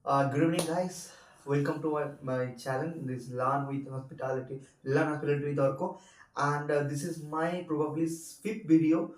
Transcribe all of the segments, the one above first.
Good evening, guys. Welcome to my channel. This Learn Hospitality with Orko, and this is my probably fifth video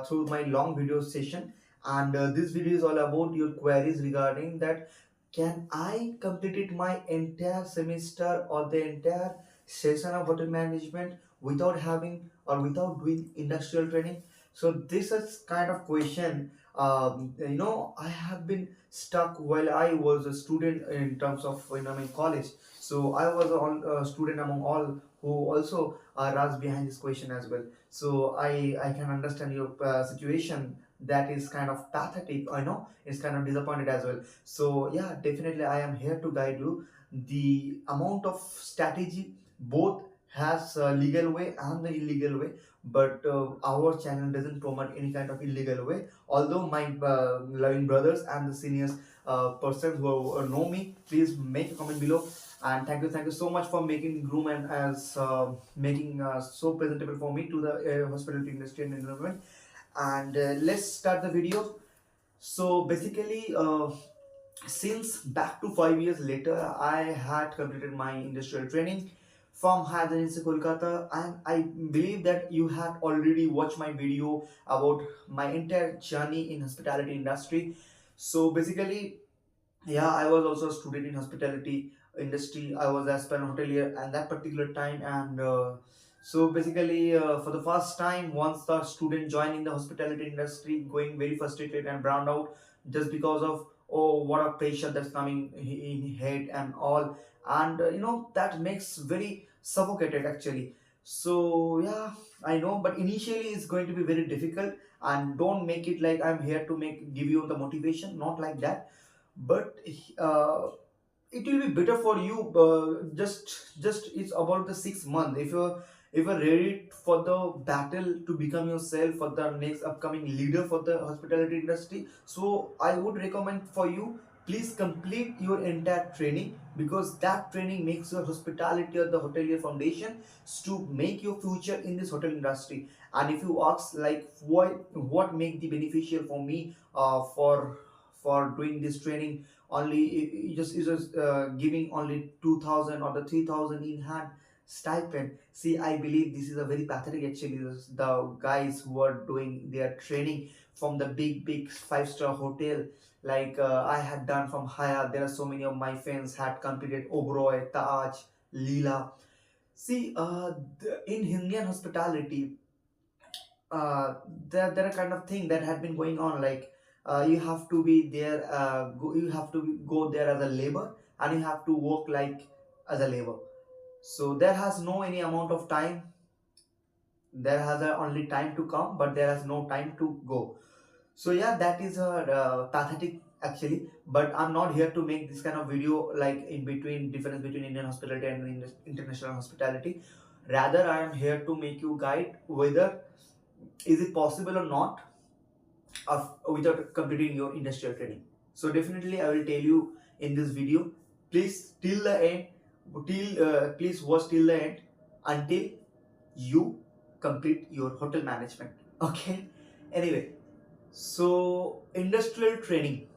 through my long video session. And this video is all about your queries regarding that. Can I completed my entire semester or the entire session of hotel management without having or without doing industrial training? So this is kind of question. I have been stuck while I was a student in terms of in college. So I was a student among all who also runs behind this question as well. So I can understand your situation. That is kind of pathetic. I know it's kind of disappointed as well. So yeah, definitely I am here to guide you. The amount of strategy both has a legal way and the illegal way, but our channel doesn't promote any kind of illegal way. Although my loving brothers and the seniors persons who know me, please make a comment below. And thank you so much for making groom and as making so presentable for me to the hospitality industry and environment. And let's start the video. So basically, since back to 5 years later, I had completed my industrial training from Hyatt Agency Kolkata, and I believe that you had already watched my video about my entire journey in hospitality industry. So basically, yeah, I was also a student in hospitality industry. I was aspirant hotelier at that particular time, and so basically, for the first time, once the student joined in the hospitality industry, going very frustrated and browned out just because of what a pressure that's coming in head and all, and that makes very suffocated actually. So yeah, I know, but initially it's going to be very difficult, and don't make it like I'm here to give you the motivation, not like that, but uh, it will be better for you. Just it's about the 6 month. If you're ready for the battle to become yourself for the next upcoming leader for the hospitality industry, so I would recommend for you, please complete your entire training, because that training makes your hospitality or the hotelier foundation to make your future in this hotel industry. And if you ask like what make the beneficial for me for doing this training, only you just giving only 2000 or the 3000 in hand stipend. See, I believe this is a very pathetic actually. The guys who are doing their training from the big five-star hotel, like I had done from Hyatt. There are so many of my friends had completed Oberoi, Taj, Leela. See, in Indian hospitality, there are kind of thing that had been going on, like you have to be there, you have to go there as a labor, and you have to work like as a labor. So there has no any amount of time. There has a only time to come, but there has no time to go. So yeah, that is a pathetic actually. But I'm not here to make this kind of video like in between difference between Indian hospitality and international hospitality. Rather, I am here to make you guide whether is it possible or not without completing your industrial training. So definitely I will tell you in this video. Please till the end, please watch till the end until you complete your hotel management. Okay. Anyway, so industrial training.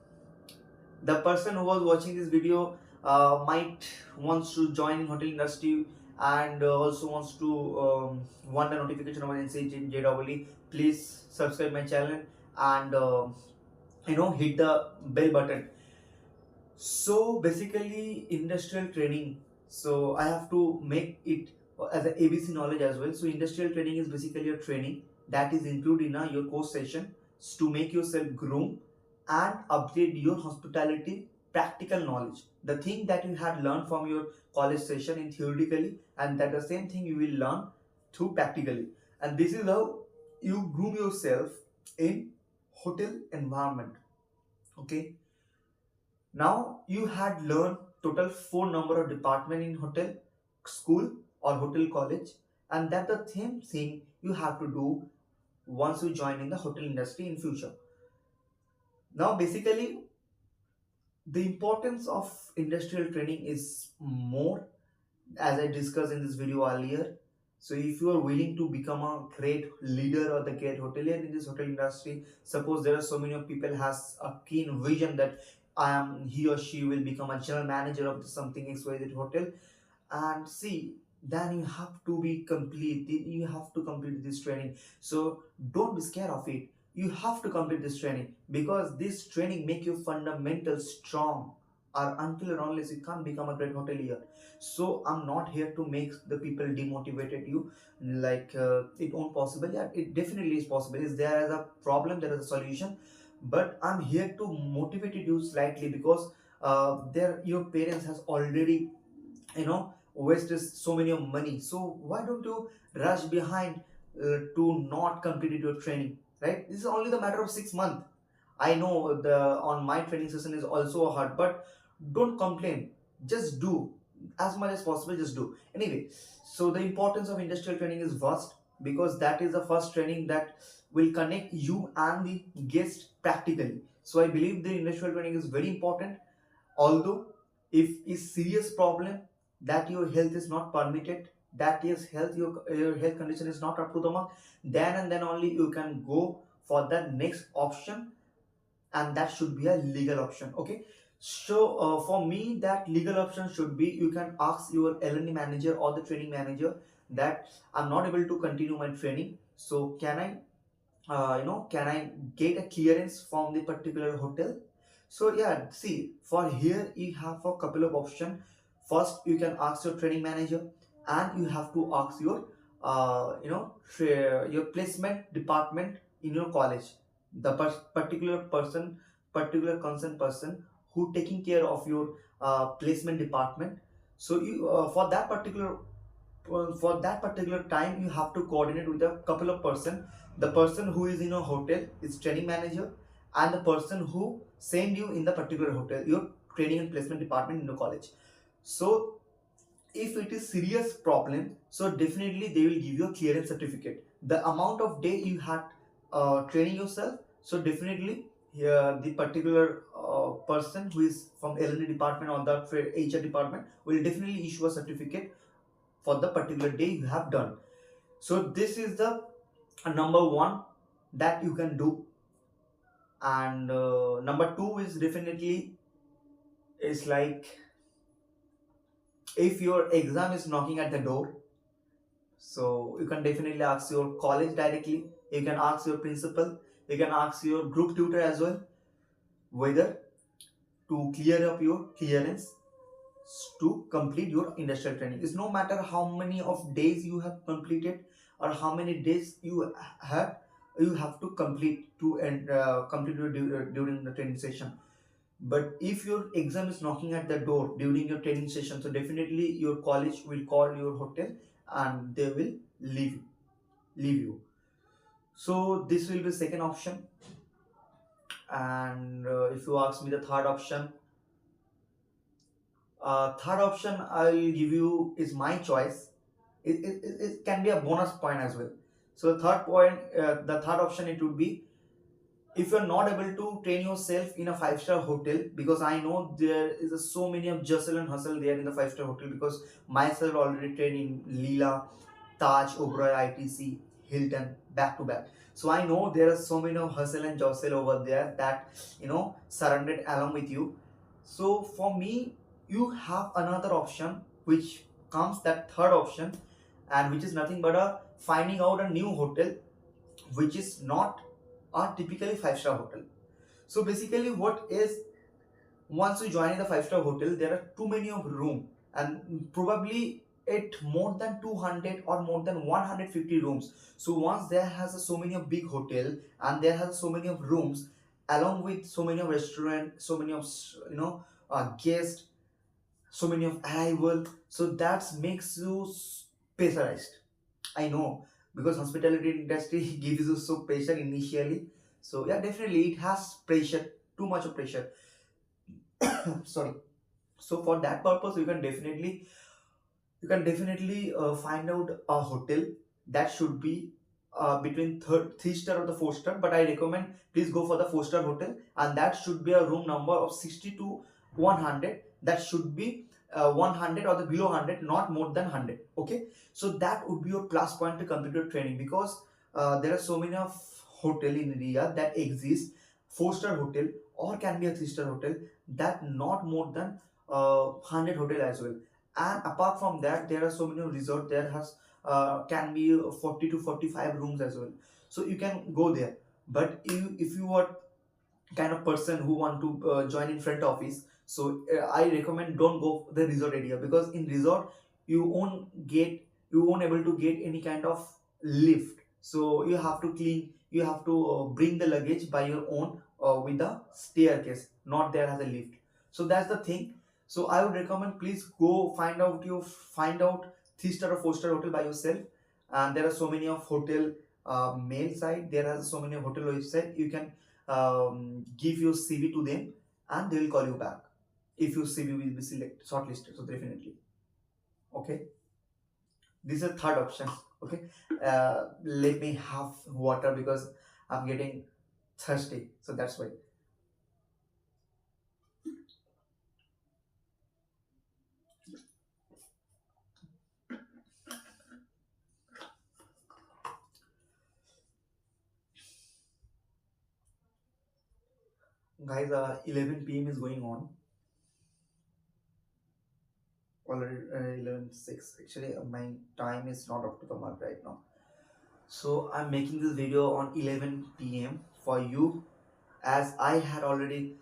The person who was watching this video might wants to join hotel industry, and also wants to want a notification about NCH JEE. Please subscribe my channel and hit the bell button. So basically, industrial training. So I have to make it as an ABC knowledge as well. So industrial training is basically a training that is included in your course session to make yourself groom and upgrade your hospitality practical knowledge. The thing that you had learned from your college session in theoretically, and that the same thing you will learn through practically. And this is how you groom yourself in hotel environment. Okay. Now you had learned total four number of department in hotel school or hotel college, and that the same thing you have to do once you join in the hotel industry in future. Now basically, the importance of industrial training is more, as I discussed in this video earlier. So if you are willing to become a great leader or the great hotelier in this hotel industry, suppose there are so many of people has a keen vision that he or she will become a general manager of something XYZ hotel. And see, then you have to be complete, you have to complete this training. So don't be scared of it, you have to complete this training, because this training make you fundamental strong, or until or unless you can't become a great hotelier. So I'm not here to make the people demotivated you, like it won't possible. Yeah, it definitely is possible. Is there is a problem, there is a solution, but I'm here to motivate you slightly, because there your parents has already, wasted so many of money. So why don't you rush behind to not complete your training, right? This is only the matter of 6 months. I know the on my training session is also hard, but don't complain, just do as much as possible, just do anyway. So the importance of industrial training is vast, because that is the first training that will connect you and the guest practically. So I believe the industrial training is very important. Although, if is serious problem that your health is not permitted, that is your health condition is not up to the mark, then and then only you can go for the next option, and that should be a legal option. Okay. So for me, that legal option should be, you can ask your L&D manager or the training manager that I'm not able to continue my training. So can I get a clearance from the particular hotel? So yeah, see, for here you have a couple of options. First, you can ask your training manager, and you have to ask your your placement department in your college, the particular concerned person who taking care of your placement department. So you for that particular time, you have to coordinate with a couple of person. The person who is in a hotel is training manager, and the person who send you in the particular hotel, your training and placement department in the college. So if it is serious problem, so definitely they will give you a clearance certificate. The amount of day you had training yourself, so definitely the particular person who is from L&D department or the HR department will definitely issue a certificate for the particular day you have done. So this is the number one that you can do. And number two is definitely, is like, if your exam is knocking at the door, so you can definitely ask your college directly, you can ask your principal, you can ask your group tutor as well, whether to clear up your clearance to complete your industrial training. It's no matter how many of days you have completed, or how many days have you have to complete to and complete during the training session. But if your exam is knocking at the door during your training session, so definitely your college will call your hotel, and they will leave you. So this will be second option. And if you ask me the third option I'll give you is my choice. It can be a bonus point as well. So the third option, it would be, if you're not able to train yourself in a five-star hotel, because I know there is so many of jostle and hustle there in the five-star hotel, because myself already trained in Leela, Taj, Oberoi, ITC, Hilton, back to back. So I know there are so many of hustle and jostle over there that surrounded along with you. So for me, you have another option which comes that third option, and which is nothing but a finding out a new hotel which is not a typically five-star hotel. So basically, what is, once you join in the five-star hotel, there are too many of room, and probably it more than 200 or more than 150 rooms. So once there has so many of big hotel, and there has so many of rooms, along with so many of restaurant, so many of guests, so many of arrival, so that makes you pressurized. I know, because hospitality industry gives you so pressure initially. So yeah, definitely it has pressure, too much of pressure. Sorry. So for that purpose, you can definitely find out a hotel that should be between 3 star or the 4 star. But I recommend, please go for the 4 star hotel, and that should be a room number of 60 to 100. That should be 100 or the below 100, not more than 100. Okay, so that would be your plus point to complete your training, because there are so many of hotel in India that exist, 4 star hotel or can be a 3 star hotel, that not more than 100 hotel as well. And apart from that, there are so many resort there has can be 40 to 45 rooms as well, so you can go there. But if you are kind of person who want to join in front office, so I recommend don't go the resort area, because in resort you won't able to get any kind of lift, so you have to clean, you have to bring the luggage by your own with the staircase, not there as a lift. So that's the thing. So I would recommend, please go find out 3 star or 4 star hotel by yourself. And there are so many of hotel mail site, there are so many hotel website, you can give your CV to them, and they will call you back if your CV will be shortlisted. So definitely, okay. This is third option. Okay, let me have water because I'm getting thirsty. So that's why, guys. 11 p.m. is going on already. 11:06. Actually, my time is not up to the mark right now. So I'm making this video on 11 p.m. for you, as I had already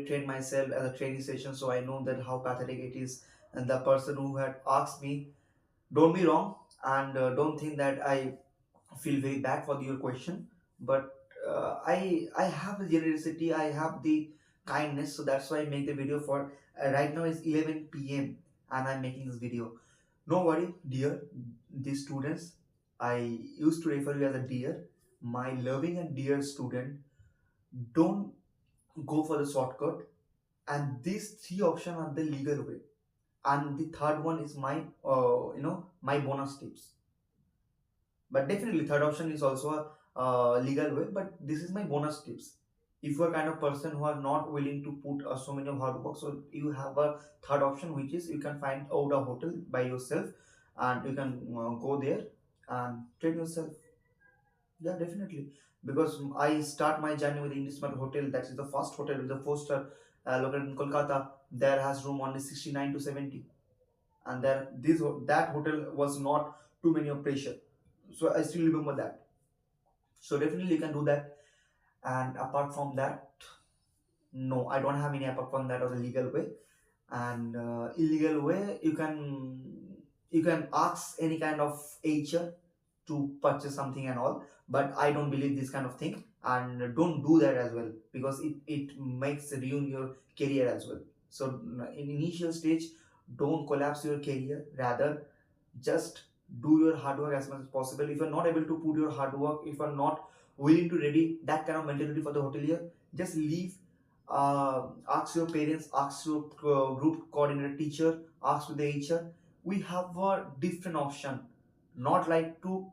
trained myself as a training session, so I know that how pathetic it is. And the person who had asked me, don't be wrong, and don't think that I feel very bad for your question, but I have the generosity, I have the kindness, so that's why I make the video for. Right now is 11 p.m. and I'm making this video. No worry, dear, these students, I used to refer you as a dear, my loving and dear student. Don't go for the shortcut, and these three options are the legal way, and the third one is my my bonus tips. But definitely third option is also a legal way, but this is my bonus tips. If you are kind of person who are not willing to put so many of hard work, so you have a third option, which is you can find out a hotel by yourself, and you can go there and train yourself. Yeah, definitely. Because I start my journey with English Smart Hotel. That is the first hotel with the 4 star located in Kolkata. There has room only 69 to 70, and there that hotel was not too many of pressure. So I still remember that. So definitely you can do that. And apart from that, no, I don't have any apart from that or the legal way. And illegal way, you can ask any kind of HR to purchase something and all, but I don't believe this kind of thing, and don't do that as well, because it makes ruin your career as well. So in initial stage, don't collapse your career, rather just do your hard work as much as possible. If you're not able to put your hard work, if you're not willing to ready that kind of mentality for the hotelier, just leave. Ask your parents, ask your group coordinator teacher, ask the HR. We have a different option, not like to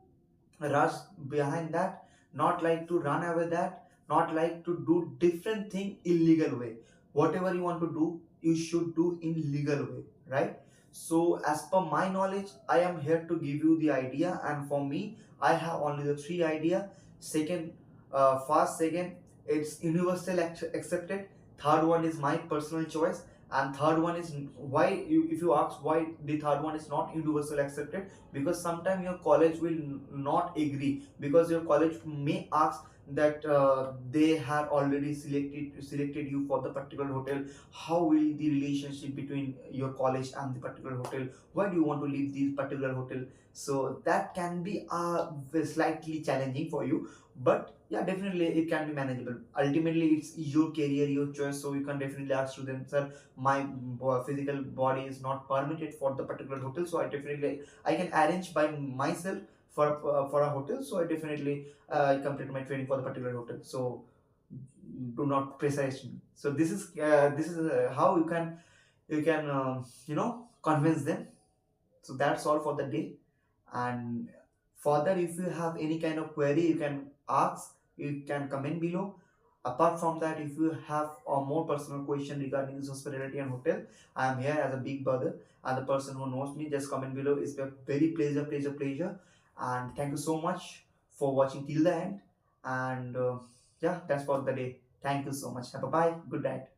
rush behind that, not like to run away that, not like to do different thing illegal way. Whatever you want to do, you should do in legal way, right? So as per my knowledge, I am here to give you the idea, and for me, I have only the three idea. Second, first, second, it's universal accepted. Third one is my personal choice, and third one is why you, if you ask why the third one is not universal accepted, because sometimes your college will not agree, because your college may ask that they have already selected you for the particular hotel. How will the relationship between your college and the particular hotel, why do you want to leave this particular hotel? So that can be slightly challenging for you, but yeah, definitely it can be manageable. Ultimately it's your career, your choice, so you can definitely ask to them, sir, my physical body is not permitted for the particular hotel, so I can arrange by myself for a hotel, so I definitely complete my training for the particular hotel. So do not pressurize me. So this is how you can convince them. So that's all for the day. And further, if you have any kind of query, you can ask, you can comment below. Apart from that, if you have a more personal question regarding this hospitality and hotel, I am here as a big brother, and the person who knows me, just comment below. It's a very pleasure. And thank you so much for watching till the end. And yeah, that's for the day. Thank you so much. Bye bye. Good night.